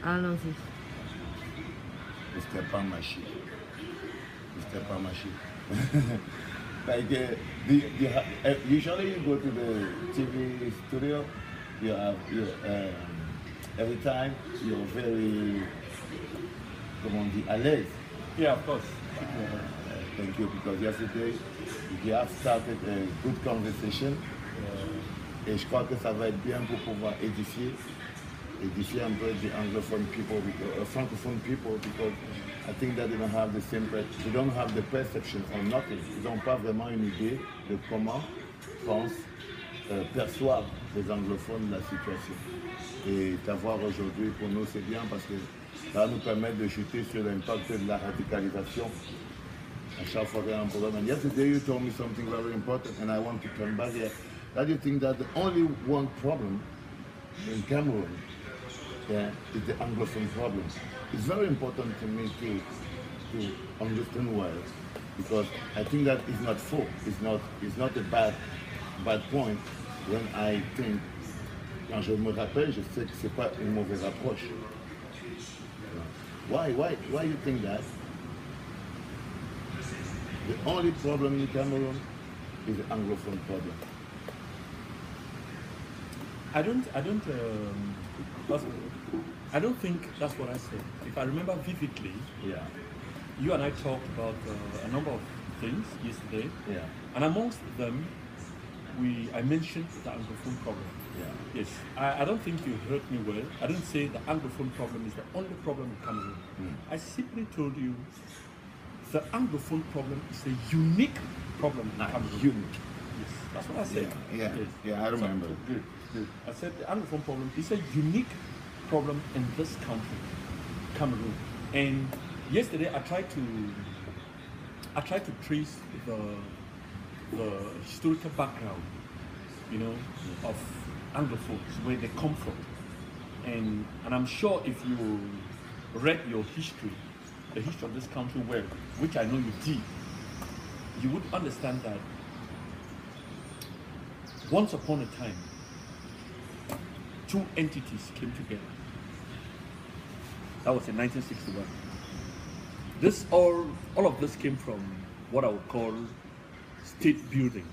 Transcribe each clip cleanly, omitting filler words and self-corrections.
Allons-y. Mr. Pangmashi. Mr. Pangmashi. Like, usually you go to the TV studio, every time you're very, comment on dit, à l'aise. Yeah, of course. Thank you, because yesterday we have started a good conversation. Et je crois que ça va être bien pour pouvoir édifier un peu the anglophone people, francophone people, because I think that they don't have the perception or nothing. Ils n'ont pas vraiment une idée de comment France perçoivent les anglophones la situation. Et t'avoir aujourd'hui pour nous c'est bien parce que ça va nous permettre de chuter sur l'impact de la radicalisation. À chaque fois qu'il y a un problème. And yesterday you told me something very important, and I want to turn back here. That you think that the only one problem in Cameroon, yeah, is the anglophone problem. It's very important to me to understand why, because I think that it's not full. It's not a bad point when I think. Quand je me rappelle, je sais que c'est pas une mauvaise approche. Why you think that? The only problem in Cameroon is the anglophone problem. I don't think that's what I said. If I remember vividly, Yeah. you and I talked about a number of things yesterday, Yeah. and amongst them, I mentioned the anglophone problem. Yeah. Yes, I don't think you heard me well. I didn't say the anglophone problem is the only problem in Cameroon. I simply told you the anglophone problem is a unique problem in Cameroon. Unique. Yes, that's what I said. Yeah. Yes. Yeah, I remember. So, good. I said the anglophone problem is a unique problem in this country, Cameroon. And yesterday I tried to trace the historical background, of anglophones, where they come from. And I'm sure if you read your history, the history of this country well, which I know you did, you would understand that once upon a time, two entities came together. That was in 1961. All of this came from what I would call state building,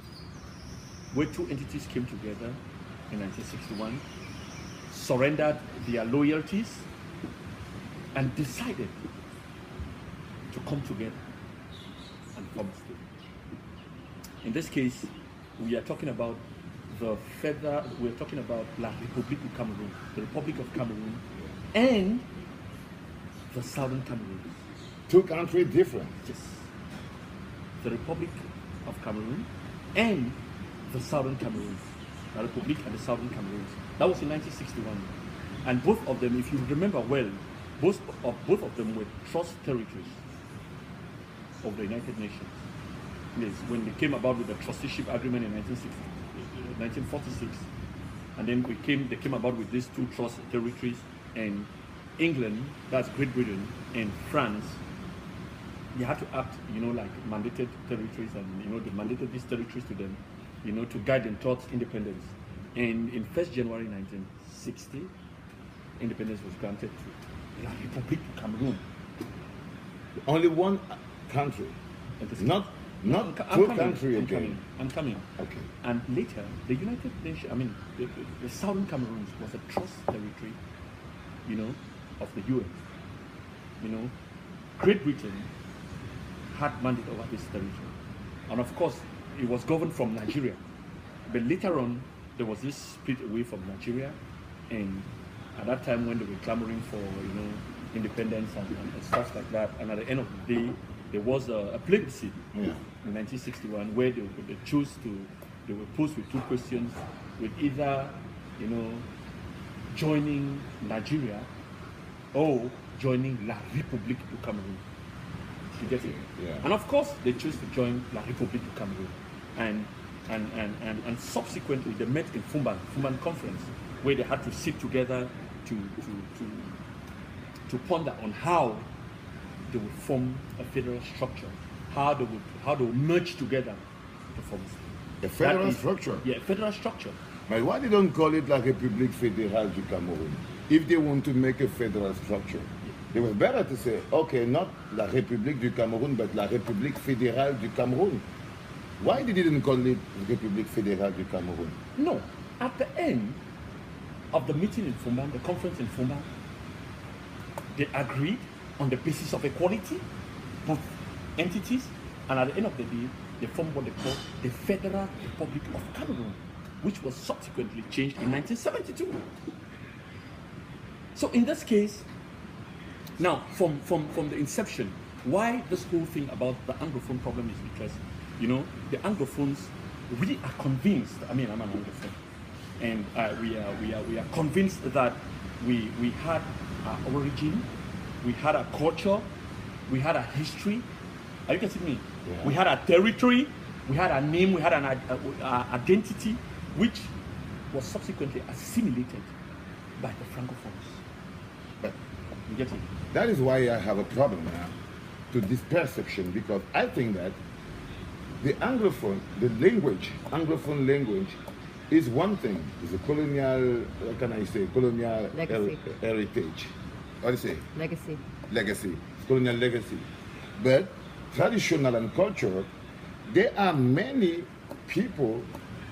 where two entities came together in 1961, surrendered their loyalties, and decided to come together and form a state. In this case, we are talking about we're talking about La République du Cameroun, the Republic of Cameroon, and the Southern Cameroon. Two countries different. Yes. The Republic of Cameroon and the Southern Cameroon. The Republic and the Southern Cameroon. That was in 1961. And both of them, if you remember well, both of them were trust territories of the United Nations. Yes, when they came about with the trusteeship agreement in 1946, and then they came about with these two trust territories, and England, that's Great Britain, and France, they had to act, like mandated territories, and they mandated these territories to them, to guide them towards independence. And in 1st January 1960, independence was granted to La République du Cameroon. Only one country, not two countries again. I'm coming. Okay. And later, the United Nations, the Southern Cameroon was a trust territory, of the UN. Great Britain had mandate over this territory. And of course, it was governed from Nigeria. But later on, there was this split away from Nigeria. And at that time when they were clamoring for, independence and stuff like that, and at the end of the day, there was a plebiscite in 1961 where they were posed with two questions, with either, joining Nigeria or joining La République du Cameroon. You get it? Yeah. And of course, they chose to join La République du Cameroon. And subsequently, they met in Fumban Conference, where they had to sit together to ponder on how they would form a federal structure, how they would merge together to form a state. A federal structure? Yeah, federal structure. But why they don't call it La République fédérale du Cameroun? if they want to make a federal structure, it was better to say, okay, not la République du Cameroun, but la République fédérale du Cameroun. Why they didn't call it République fédérale du Cameroun? No, at the end of the meeting in Fumban, the conference in Fumban, they agreed on the basis of equality, both entities, and at the end of the day, they formed what they call the Federal Republic of Cameroon, which was subsequently changed in 1972. So in this case, now from the inception, why this whole thing about the Anglophone problem is because, you know, the Anglophones really are convinced, I mean, I'm an Anglophone, and we are convinced that we had our origin, we had a culture, we had a history. Are you getting me? Yeah. We had a territory, we had a name, we had an identity, which was subsequently assimilated by the Francophones. But You get it? that is why I have a problem now to this perception, because I think that the Anglophone, the language, Anglophone language, is one thing. It's a colonial, what can I say, colonial Legacy. heritage. What do you say? Legacy. Legacy. It's colonial legacy. But traditional and cultural, there are many people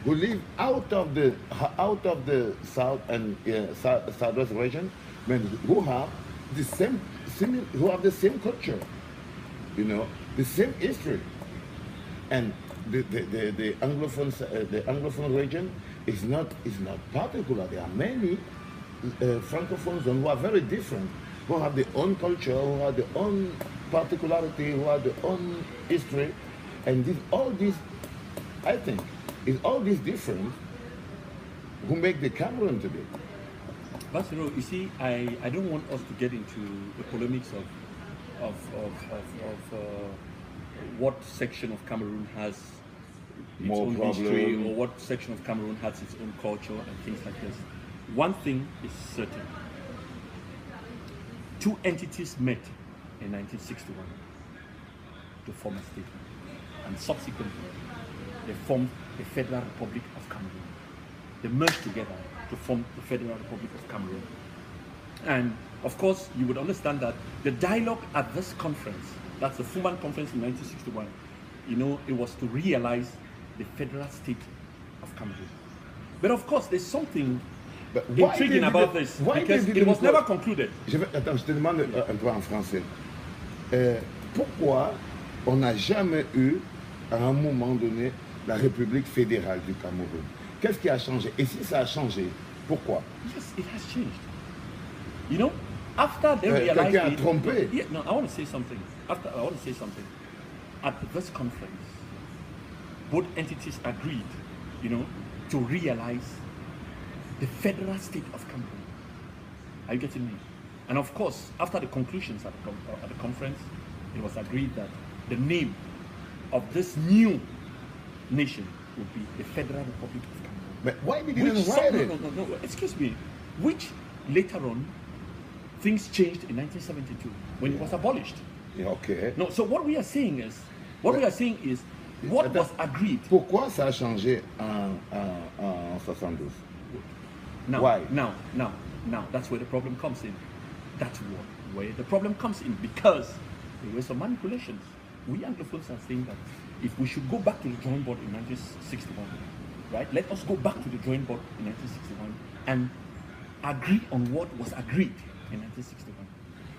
who live out of the south and southwest region, but who have the same culture, you know, the same history, and the Anglophone region is not particular. There are many Francophones who are very different, who have their own culture, who have their own particularity, who have their own history, and all these, I think, is all these different who make the Cameroon today. Valsero, you see, I don't want us to get into the polemics of what section of Cameroon has its More own problem. history, or what section of Cameroon has its own culture and things like this. One thing is certain. Two entities met in 1961 to form a state, and subsequently they formed the Federal Republic of Cameroon. They merged together to form the Federal Republic of Cameroon. And of course, you would understand that the dialogue at this conference, that's the Fumban conference in 1961, you know, it was to realize the federal state of Cameroon. But of course, there's something intriguing about this, because it was never concluded. Attends, je te demande un peu en français. Pourquoi on n'a jamais eu, à un moment donné, la République fédérale du Cameroun? Qu'est-ce qui a changé? Et si ça a changé, pourquoi? Yes, it has changed. You know, after they realized quelqu'un a trompé. Yeah, no, I want to say something. I want to say something. At this conference, both entities agreed, you know, to realize the federal state of Cameroon. Are you getting me? And of course, after the conclusions at the conference, it was agreed that the name of this new nation would be the Federal Republic of Cameroon. But why did you write it? No, excuse me. Which later on, things changed in 1972 when it was abolished. Yeah, okay. No, so what we are saying is, what was agreed. Pourquoi ça a changé en 72? Now, Why? Now, that's where the problem comes in. That's where the problem comes in, because there were some manipulations. We Anglophones are saying that if we should go back to the drawing board in 1961, right? Let us go back to the drawing board in 1961 and agree on what was agreed in 1961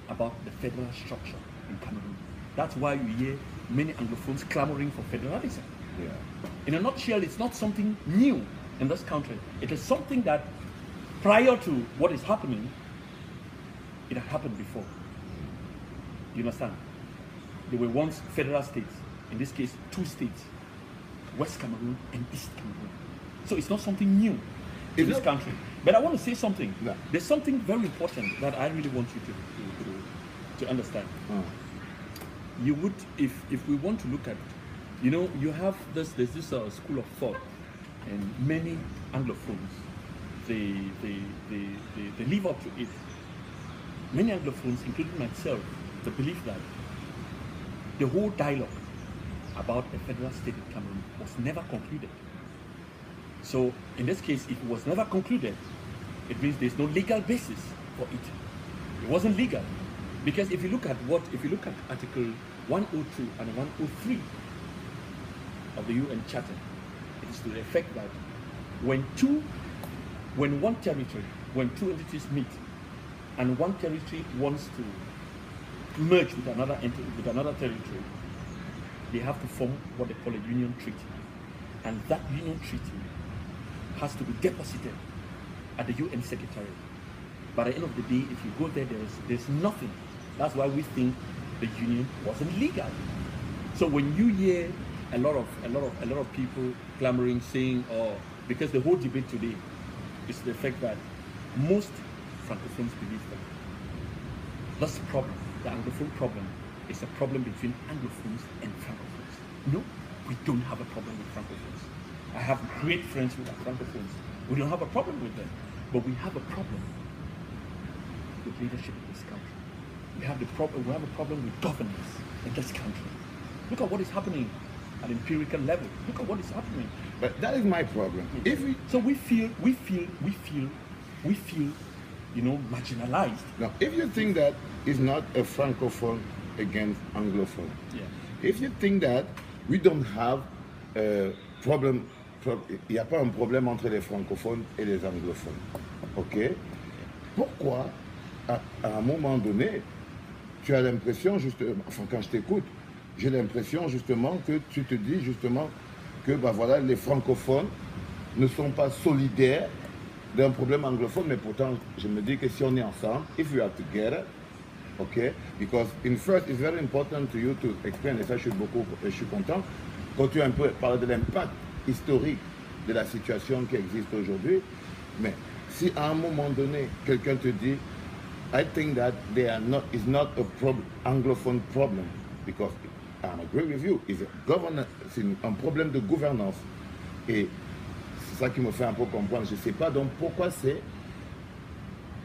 about the federal structure in Cameroon. That's why you hear many Anglophones clamoring for federalism. Yeah. In a nutshell, it's not something new in this country. It is something that prior to what is happening, it had happened before. You understand? There were once federal states, in this case, two states, West Cameroon and East Cameroon. So it's not something new in this country. But I want to say something. No. There's something very important that I really want you to understand. You would, if we want to look at, you know, you have there's this school of thought, and many Anglophones, they live up to it. Many Anglophones, including myself, they believe that the whole dialogue about a federal state in Cameroon was never concluded. So in this case, if it was never concluded, it means there's no legal basis for it. It wasn't legal. Because if you look at Article 102 and 103 of the UN Charter, it is to the effect that when two entities meet and one territory wants to merge with another territory, they have to form what they call a union treaty. And that union treaty has to be deposited at the UN Secretariat. By the end of the day, if you go there, there's nothing. That's why we think the union wasn't legal. So when you hear a lot of people clamoring, saying, "Oh," because the whole debate today is the fact that most francophones believe that that's the problem. The anglophone problem is a problem between anglophones and francophones. No, we don't have a problem with francophones. I have great friends who are francophones. We don't have a problem with them, but we have a problem with leadership in this country. We have a problem with governance in this country. Look at what is happening at empirical level. Look at what is happening. But that is my problem. So we feel, marginalized. Now, if you think that it's not a francophone against anglophone, Yeah. if you think that we don't have a problem, il n'y a pas un problème entre les francophones et les anglophones, ok? Pourquoi, à un moment donné, tu as l'impression, justement, enfin quand je t'écoute, j'ai l'impression justement que tu te dis justement que voilà, les francophones ne sont pas solidaires d'un problème anglophone, mais pourtant je me dis que si on est ensemble, if we are together, okay, because in first it's very important to you to explain, et ça je suis content, quand tu as un peu parlé de l'impact historique de la situation qui existe aujourd'hui, mais si à un moment donné quelqu'un te dit I think that it's not a anglophone problem, because I agree with you, c'est un problème de gouvernance. Et c'est ça qui me fait un peu comprendre. Je ne sais pas donc pourquoi c'est.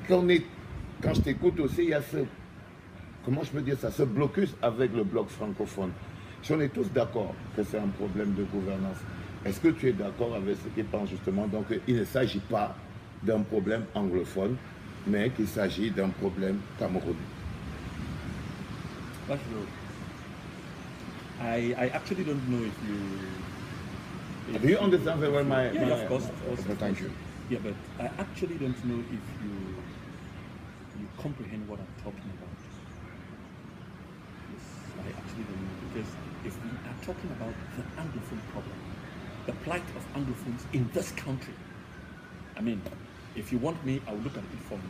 Quand je t'écoute aussi, il y a comment je peux dire ça, ce blocus avec le bloc francophone. Si on est tous d'accord que c'est un problème de gouvernance, est-ce que tu es d'accord avec ce qui pense justement donc il ne s'agit pas d'un problème anglophone, mais qu'il s'agit d'un problème camerounais? I actually don't know if you... Do you understand very well my... Yeah, of course. Thank you. Yeah, but I actually don't know if you comprehend what I'm talking about. Yes, I actually don't know, because if we are talking about the anglophone problem, the plight of anglophones in this country, I mean, if you want me, I will look at it from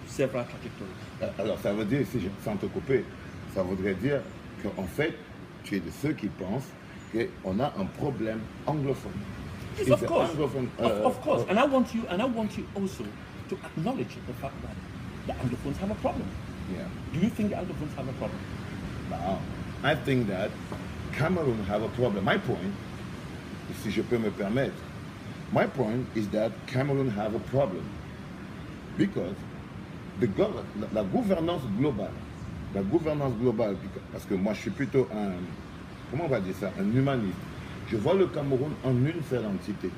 several trajectories. Alors, ça veut dire, sans te couper, ça voudrait dire qu'en fait, tu es de ceux qui pensent qu'on a un problème anglophone. Yes, of course. Of course. And I want you also to acknowledge the fact that the anglophones have a problem. Yeah. Do you think the anglophones have a problem? No. I think that Cameroon have a problem. My point, si je peux me permettre, my point is that Cameroon have a problem because la gouvernance globale, parce que moi je suis plutôt comment on va dire ça, un humaniste. Je vois le Cameroun en une seule entité.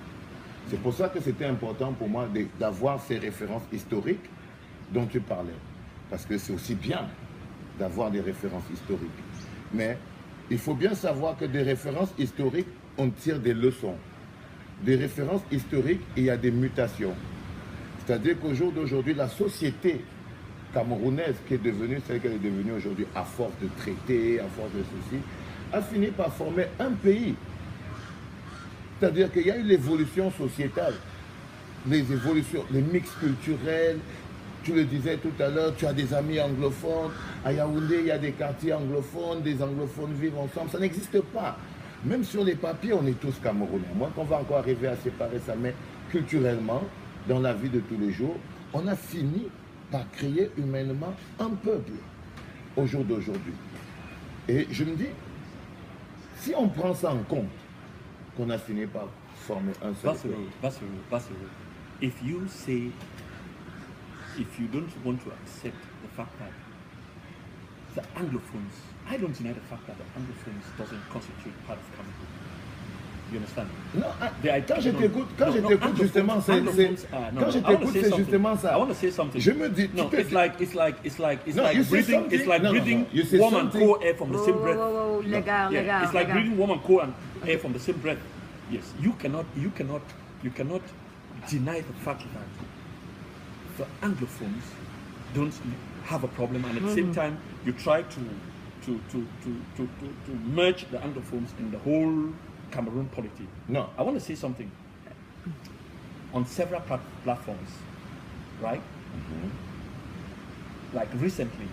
C'est pour ça que c'était important pour moi d'avoir ces références historiques dont tu parlais. Parce que c'est aussi bien d'avoir des références historiques. Mais il faut bien savoir que des références historiques, on tire des leçons. Des références historiques, il y a des mutations. C'est-à-dire qu'au jour d'aujourd'hui, la société camerounaise qui est devenue celle qu'elle est devenue aujourd'hui, à force de traités, à force de ceci, a fini par former un pays. C'est-à-dire qu'il y a eu l'évolution sociétale, les évolutions, les mix culturels. Tu le disais tout à l'heure, tu as des amis anglophones. À Yaoundé, il y a des quartiers anglophones, des anglophones vivent ensemble. Ça n'existe pas. Même sur les papiers, on est tous Camerounais. Moi, qu'on va encore arriver à séparer ça, mais culturellement, dans la vie de tous les jours, on a fini par créer humainement un peuple au jour d'aujourd'hui. Et je me dis, si on prend ça en compte, qu'on a fini par former un seul peuple. Valsero, if you don't want to accept the fact that the anglophones, I don't deny the fact that the anglophones doesn't constitute part of Cameroon. You understand? Non, quand je No, t'écoute, no, no, justement, c'est anglophones, quand je t'écoute, c'est justement ça. I want to say something. Je me dis, no, tu it's like No, you say breathing. It's like something- breathing you say warm and something- cold air from the same breath. Les gars, les Yeah, gars, it's like les gars. breathing warm and cold and air from the same breath. Yes, you cannot deny the fact that the anglophones don't have a problem, and at the same time you try to merge the anglophones in the whole Cameroon polity. No. I want to say something. On several platforms, right? Like recently,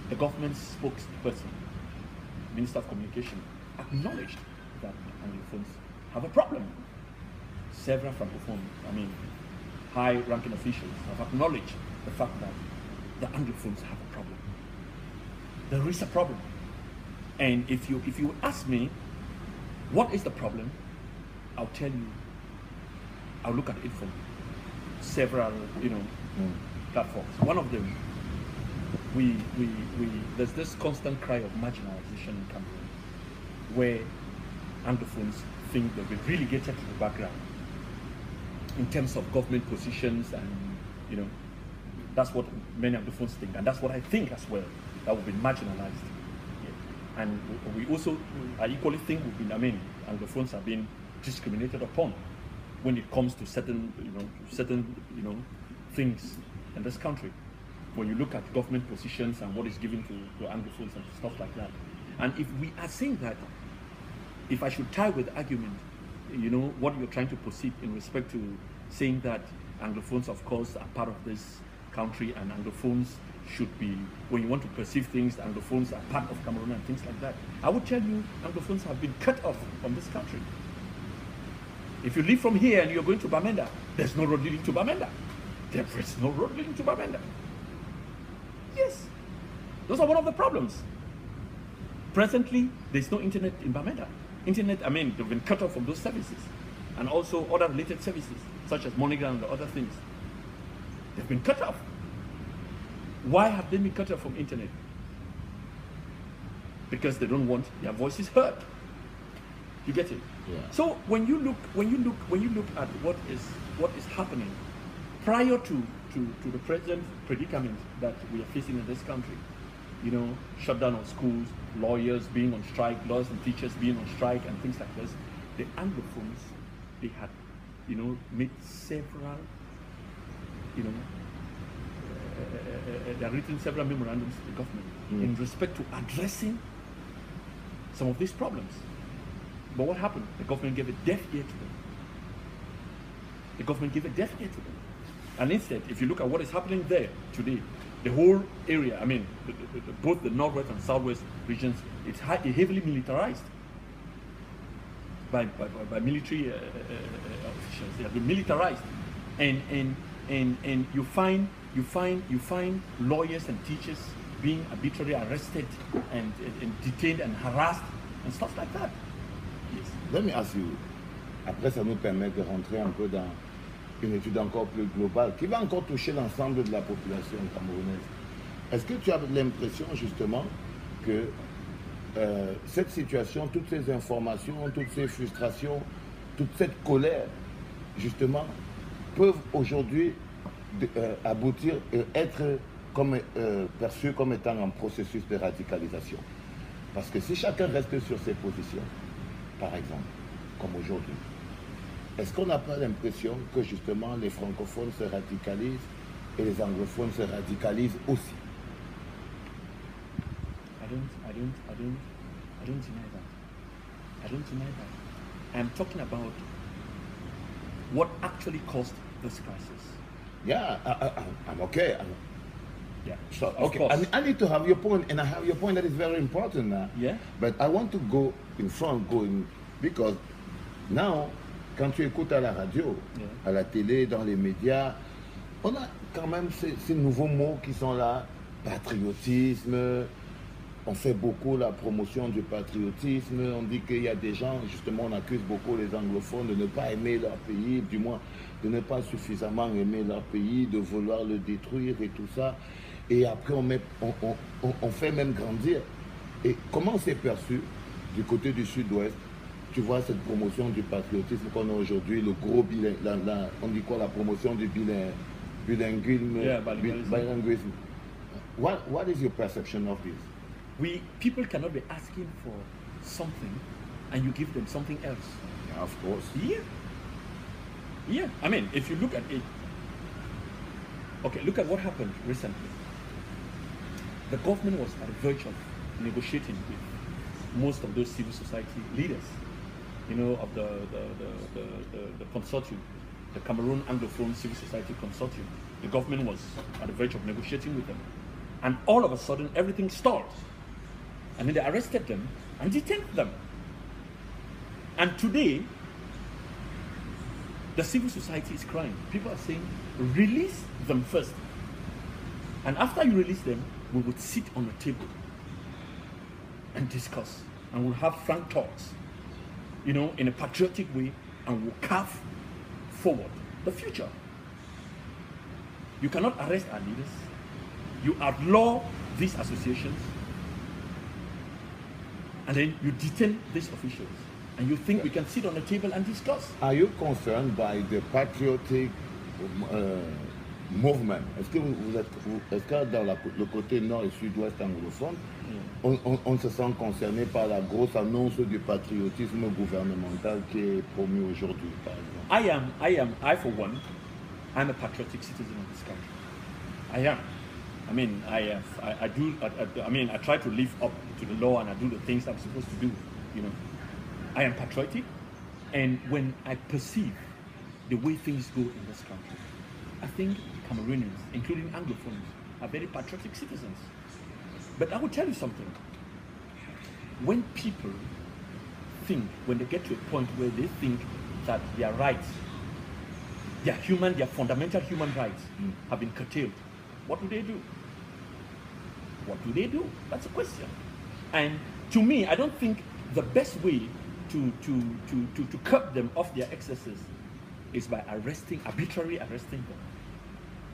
the government spokesperson, Minister of Communication, acknowledged that anglophones have a problem. Several francophone, high-ranking officials have acknowledged the fact that the anglophones have a problem. There is a problem, and if you ask me, what is the problem? I'll tell you. I'll look at it from several, platforms. One of them, there's this constant cry of marginalization in Cameroon, where anglophones think they've been relegated to the background in terms of government positions, and that's what many anglophones think, and that's what I think as well, that we've been marginalized. Yeah. And I equally think anglophones have been discriminated upon when it comes to certain things in this country. When you look at government positions and what is given to anglophones and stuff like that. And if we are saying that, if I should tie with argument, what you're trying to proceed in respect to saying that anglophones, of course, are part of this country, and anglophones should be, when you want to perceive things, anglophones are part of Cameroon and things like that. I would tell you, anglophones have been cut off from this country. If you leave from here and you're going to Bamenda, there's no road leading to Bamenda. There is no road leading to Bamenda. Yes. Those are one of the problems. Presently, there's no internet in Bamenda. Internet, they've been cut off from those services. And also other related services, such as MoneyGram and other things. They've been cut off. Why have they been cut off from internet? Because they don't want their voices heard. You get it? Yeah. So when you look at what is happening prior to the present predicament that we are facing in this country, shutdown of schools, lawyers being on strike, lawyers and teachers being on strike, and things like this, the anglophones, they had made several they have written several memorandums to the government in respect to addressing some of these problems. But what happened? The government gave a deaf ear to them. The government gave a deaf ear to them. And instead, if you look at what is happening there today, the whole area, both the northwest and southwest regions, it's heavily militarized by military officials. They have been militarized, and you find lawyers and teachers being arbitrarily arrested and detained and harassed and stuff like that. Yes. Let me ask you, après ça nous permet de rentrer un peu dans une étude encore plus globale qui va encore toucher l'ensemble de la population camerounaise. Est-ce que tu as l'impression justement que cette situation, toutes ces informations, toutes ces frustrations, toute cette colère, justement, peuvent aujourd'hui aboutir, être perçus comme étant un processus de radicalisation? Parce que si chacun reste sur ses positions, par exemple, comme aujourd'hui, est-ce qu'on n'a pas l'impression que justement les francophones se radicalisent et les anglophones se radicalisent aussi? I don't deny that. I don't deny that. I'm talking about what actually caused this crisis. Yeah, I'm okay. Yeah. So, Of okay, course. I need to have your point, and I have your point that is very important now. Yeah. But I want to go in front, because now, quand tu écoutes à la radio, à la télé, dans les médias, on a quand même ces nouveaux mots qui sont là, patriotisme. On fait beaucoup la promotion du patriotisme. On dit qu'il y a des gens, justement, on accuse beaucoup les anglophones de ne pas aimer leur pays, du moins de ne pas suffisamment aimer leur pays, de vouloir le détruire et tout ça. Et après, on fait même grandir. Et comment c'est perçu du côté du sud-ouest tu vois cette promotion du patriotisme qu'on a aujourd'hui, le gros on dit quoi, la promotion du bilinguisme, Yeah, bilingualism. bilinguism. What is your perception of this? People cannot be asking for something and you give them something else. Yeah, of course. Yeah. I mean, if you look at it, okay, look at what happened recently. The government was at the verge of negotiating with most of those civil society leaders, you know, of the consortium, the Cameroon Anglophone Civil Society Consortium. The government was at the verge of negotiating with them. And all of a sudden, everything stalled. And then they arrested them and detained them. And today, the civil society is crying. People are saying, release them first. And after you release them, we would sit on a table and discuss. And we'll have frank talks, you know, in a patriotic way, and we'll carve forward the future. You cannot arrest our leaders. You outlaw these associations. And then you detain these officials. And you think we can sit on a table and discuss. Are you concerned by the patriotic mouvement? Est-ce que dans le côté nord et sud-ouest anglophone, on se sent concerné par la grosse annonce du patriotisme gouvernemental qui est promu aujourd'hui, par exemple? I for one, I'm a patriotic citizen of this country. I am. I mean, I try to live up to the law and I do the things I'm supposed to do, you know. I am patriotic, and when I perceive the way things go in this country, I think Cameroonians, including Anglophones, are very patriotic citizens. But I will tell you something. When people think, when they get to a point where they think that their rights, their fundamental human rights have been curtailed, what do they do? What do they do? That's a question. And to me, I don't think the best way to curb them off their excesses is by arbitrarily arresting them,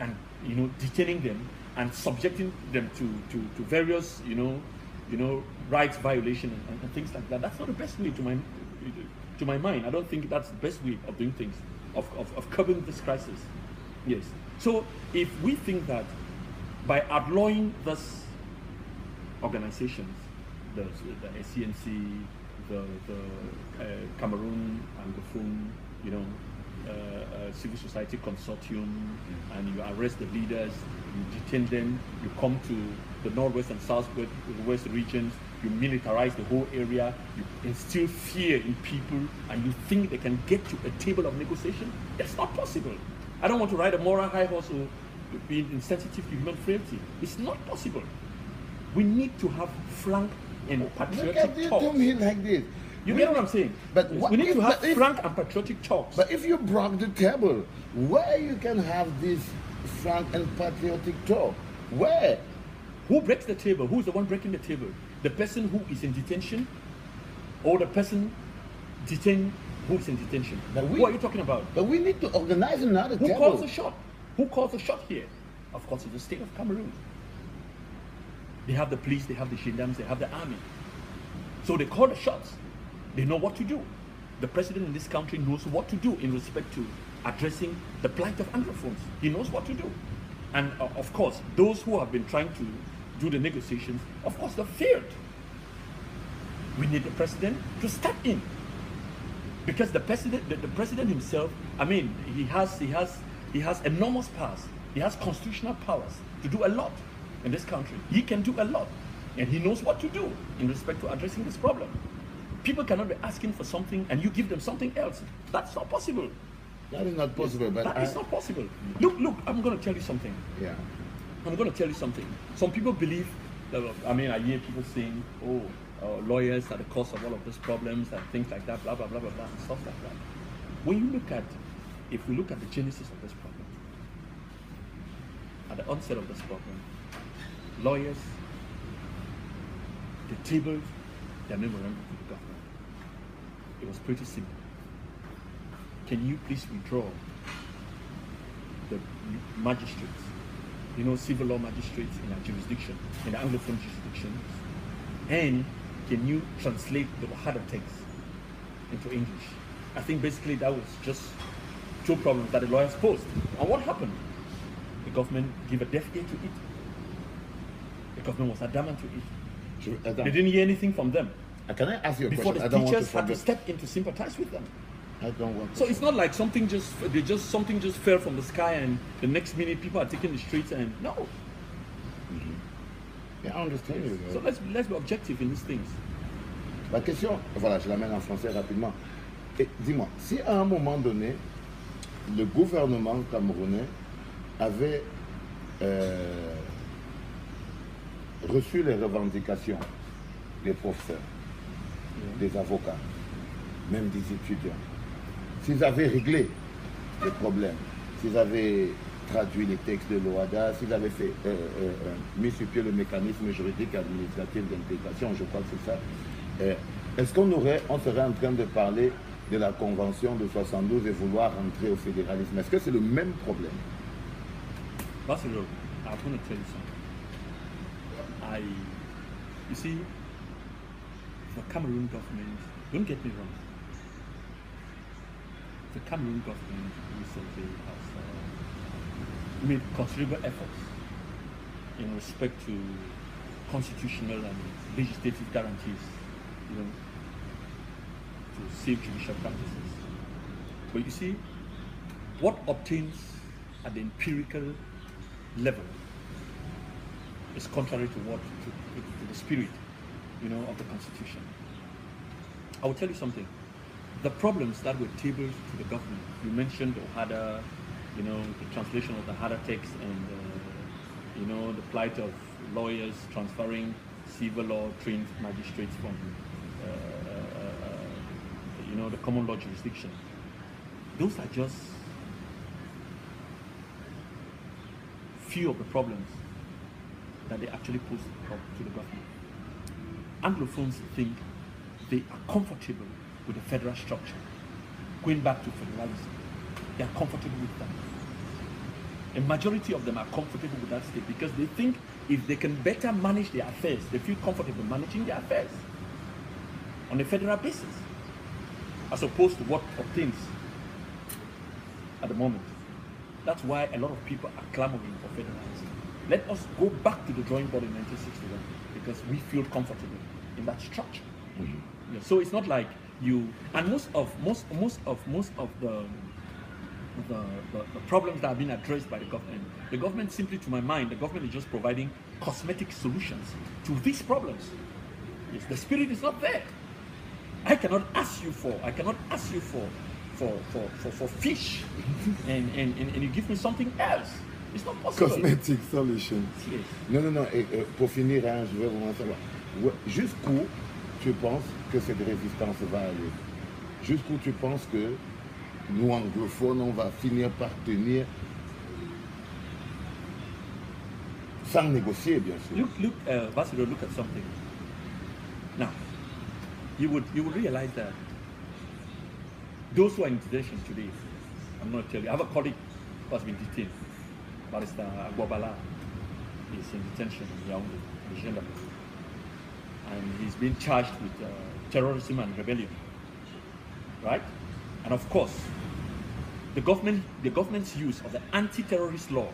and, you know, detaining them and subjecting them to various, you know, rights violation and things like that. That's not the best way to my mind. I don't think that's the best way of doing things, of curbing this crisis. Yes. So if we think that by outlawing these organizations, the SCNC, the Cameroon Anglophone, you know, civil society consortium, and you arrest the leaders, you detain them, you come to the northwest and southwest regions, you militarize the whole area, you instill fear in people, and you think they can get to a table of negotiation. That's not possible. I don't want to ride a moral high horse or be insensitive to human frailty. It's not possible. We need to have frank and patriotic talks. Look at you to me like this. You get what I'm saying? But we need to have frank and patriotic talks. But if you broke the table, where you can have this frank and patriotic talk? Where? Who breaks the table? Who's the one breaking the table? The person who is in detention, or the person detained who is in detention? Who are you talking about? But we need to organize another table. Who calls the shot? Who calls the shot here? Of course, it's the state of Cameroon. They have the police, they have the gendarmes, they have the army. So they call the shots. They know what to do. The president in this country knows what to do in respect to addressing the plight of Anglophones. He knows what to do. And of course, those who have been trying to do the negotiations, of course, they've failed. We need the president to step in. Because the president himself, I mean, he has enormous powers. He has constitutional powers to do a lot in this country. He can do a lot. And he knows what to do in respect to addressing this problem. People cannot be asking for something and you give them something else. That's not possible. That is not possible. But that is not possible. Look, I'm going to tell you something. Yeah. I'm going to tell you something. Some people believe, I hear people saying, lawyers are the cause of all of these problems and things like that, blah, blah, blah, blah, blah, and stuff like that. If we look at the genesis of this problem, at the onset of this problem, lawyers, they tabled their memorandum to the government. It was pretty simple. Can you please withdraw the magistrates, civil law magistrates in our jurisdiction, in the Anglophone jurisdiction, and can you translate the harder text into English. I think basically that was just two problems that the lawyers posed. And what happened? The government gave a deaf ear to it. The government was adamant to it. They didn't hear anything from them. Can I ask you a Before question? the teachers had to step in to sympathize with them. I don't want to. So it's not like something just fell from the sky and the next minute people are taking the streets and no. Mm-hmm. Yeah, I understand you. So let's be objective in these things. La question, voilà, je l'amène en français rapidement. Et dis-moi, si à un moment donné, le gouvernement camerounais avait reçu les revendications des professeurs, des avocats, même des étudiants, s'ils avaient réglé les problèmes, s'ils avaient traduit les textes de l'OADA, s'ils avaient fait, mis sur pied le mécanisme juridique administratif d'intégration, je crois que c'est ça, est-ce qu'on serait en train de parler de la convention de 72 et vouloir rentrer au fédéralisme? Est-ce que c'est le même problème? Valsero, I'm going to tell you something. You see, the Cameroon government, don't get me wrong, the Cameroon government recently has made considerable efforts in respect to constitutional and legislative guarantees, you know, to save judicial practices. But you see, what obtains at the empirical level is contrary to to the spirit, you know, of the Constitution. I will tell you something. The problems that were tabled to the government, you mentioned OHADA, you know, the translation of the HADA text and, you know, the plight of lawyers transferring civil law trained magistrates from, you know, the common law jurisdiction. Those are just few of the problems that they actually pose to the government. Anglophones think they are comfortable with the federal structure, going back to federalism. They are comfortable with that. A majority of them are comfortable with that state because they think if they can better manage their affairs, they feel comfortable managing their affairs on a federal basis, as opposed to what obtains at the moment. That's why a lot of people are clamoring for federalism. Let us go back to the drawing board in 1961 because we feel comfortable in that structure. Mm-hmm. Yeah, so it's not like you, and most of the problems that have been addressed by the government simply, to my mind, the government is just providing cosmetic solutions to these problems. Yes, the spirit is not there. I cannot ask you for fish and you give me something else. It's not possible. Cosmetic solution. Yes. Non. Et pour finir, hein, je veux vraiment savoir, jusqu'où tu penses que cette résistance va aller? Jusqu'où tu penses que nous, anglophones, on va finir par tenir sans négocier, bien sûr? Valsero, look at something. Now, you would realize that those who are in detention today, I'm going to tell you, I have a colleague who has been detained. Barrister Agbobala is in detention in Yaoundé, in Général. And he's been charged with terrorism and rebellion. Right? And of course, the government's use of the anti-terrorist law.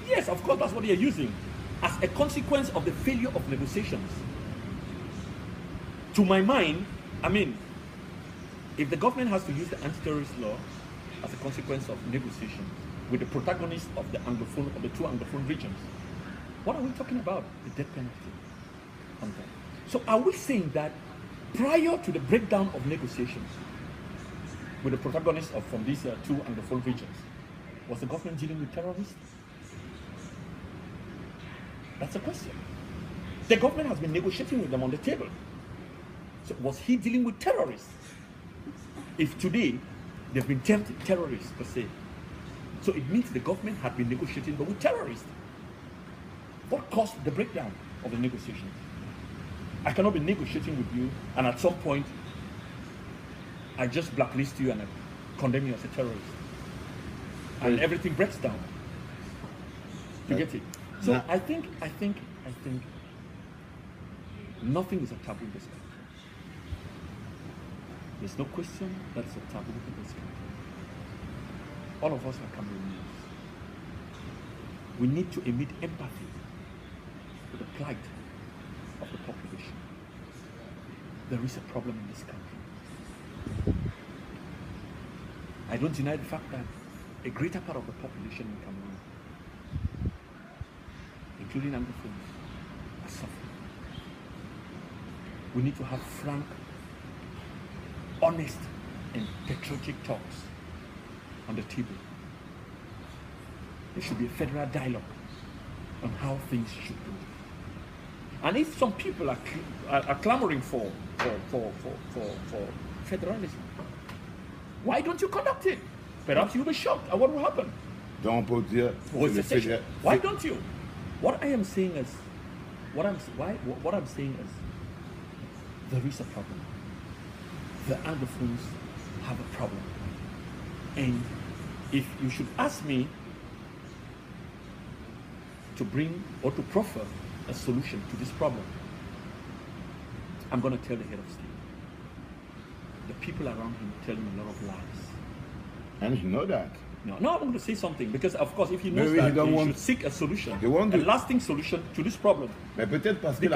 Yes, of course, that's what they are using as a consequence of the failure of negotiations. To my mind, I mean, if the government has to use the anti-terrorist law as a consequence of negotiations with the protagonists of the anglophone, of the two anglophone regions, what are we talking about? The death penalty on that. So are we saying that prior to the breakdown of negotiations with the protagonists from these two anglophone regions, was the government dealing with terrorists? That's a question. The government has been negotiating with them on the table. So was he dealing with terrorists? If today they've been termed terrorists per se, so it means the government had been negotiating but with terrorists. What caused the breakdown of the negotiations? I cannot be negotiating with you and at some point I just blacklist you and I condemn you as a terrorist. And everything breaks down. You get it? So I think nothing is a taboo in this country. There's no question that's a taboo in this country. All of us are Cameroonians. We need to emit empathy with the plight of the population. There is a problem in this country. I don't deny the fact that a greater part of the population in Cameroon, including anglophones, are suffering. We need to have frank, honest, and patriotic talks on the table. There should be a federal dialogue on how things should be. And if some people are clamoring for federalism, why don't you conduct it? Perhaps you'll be shocked at what will happen. Donc on peut dire Why don't you? What I am saying is, what I'm saying is, there is a problem. The anglophones have a problem, and if you should ask me to bring or to proffer a solution to this problem, I'm going to tell the head of state. The people around him tell him a lot of lies. And you know that. No, I'm going to say something, because of course if he knows Maybe that, he should seek a solution, a lasting solution to this problem. Mais peut-être parce que